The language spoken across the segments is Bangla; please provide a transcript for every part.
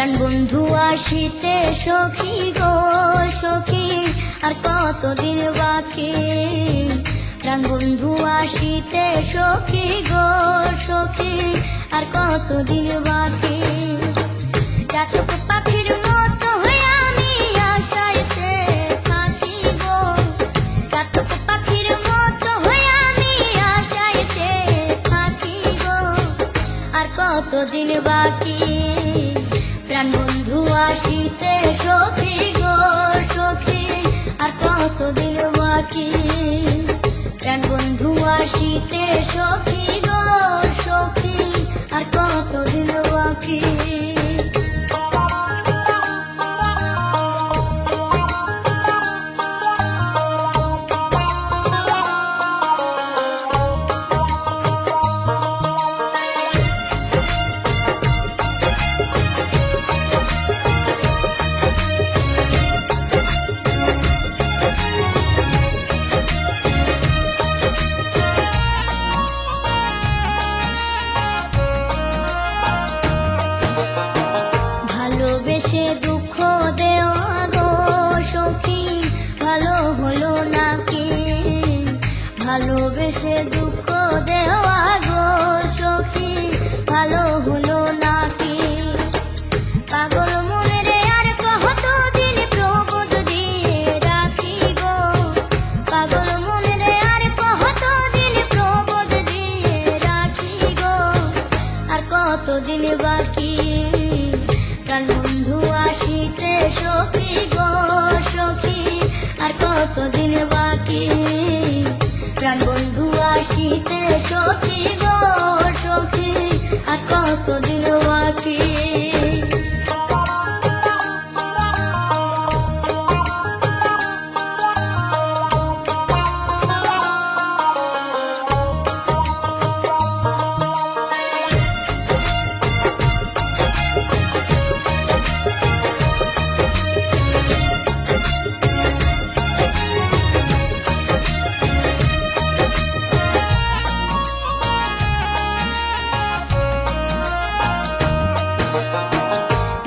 প্রাণ বন্ধু আসিতে সখী গো সখী, আর কতদিন বাকি। প্রাণ বন্ধু আসিতে সখী গো সখী, আর কতদিন বাকি। চাতক পাখির মতো হয়ে আমি আশাইতে থাকি গো, চাতক পাখির মতো হয়ে আমি আশাইতে থাকি গো, আর কতদিন বাকি। প্রাণ বন্ধু আসিতে সখী গো সখী, আর কতদিন বাকি। প্রাণ বন্ধু আসিতে সখী গো সখী, আর কতদিন বাকি। ভালোবেসে দুঃখ দেওয়া গো সখী, ভালো হলো নাকি। ভালোবেসে দুঃখ দেওয়া গো সখী, ভালো হলো নাকি। পাগল মনের আর কতদিন প্রবোধ দিয়ে রাখি গো, পাগল মনের আর কতদিন প্রবোধ দিয়ে রাখি গো, আর কতদিন বাকি। প্রাণ বন্ধু আসিতে সখী গো সখী, আর কতদিন বাকি। প্রাণ বন্ধু আসিতে সখী গো সখী, আর কতদিন বাকি।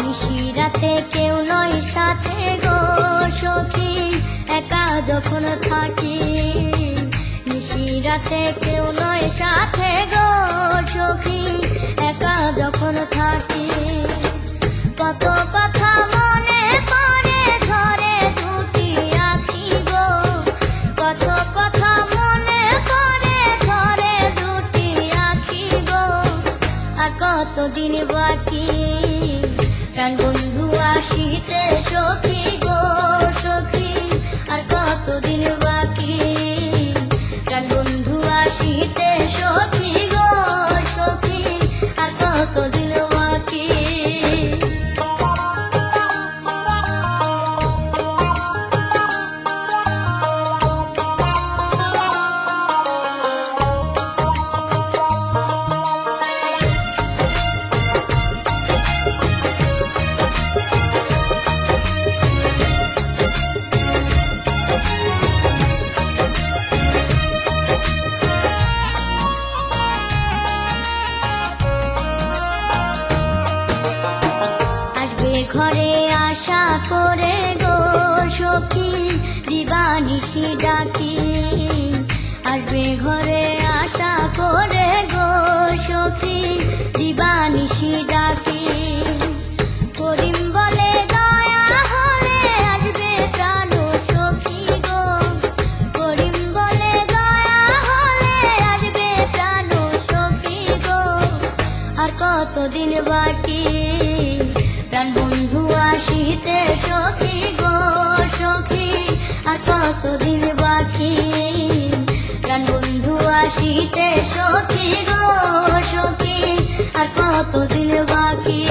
নিশিরাতে কেউ নয় সাথে গো সখী, একা যখন থাকি। নিশিরাতে কেউ নয় সাথে গো সখী, একা যখন থাকি। কত কথা মনে পড়ে ঝরে দুটি আঁখি গো, কত কথা মনে পড়ে ঝরে দুটি আঁখি গো, আর কতদিন বাকি। প্রাণ বন্ধু আসিতে সখী গো সখী, আর কতদিন বাকি। প্রাণ বন্ধু আসিতে সখী গো সখী, আর কতদিন বাকি। ঘরে আশা করে গো সখী, দিবানিশি ডাকি। আসবে ঘরে আশা করে গো সখী, দিবানিশি ডাকি। করিম বলে দয়া হলে আসবে প্রাণ সখী গো, করিম বলে দয়া হলে আসবে প্রাণ সখী গো, আর কতদিন বাকি। প্রাণ বন্ধু আসিতে সখী গো সখী, আর কতদিন বাকি। প্রাণ বন্ধু আসিতে সখী গো সখী, আর কতদিন বাকি।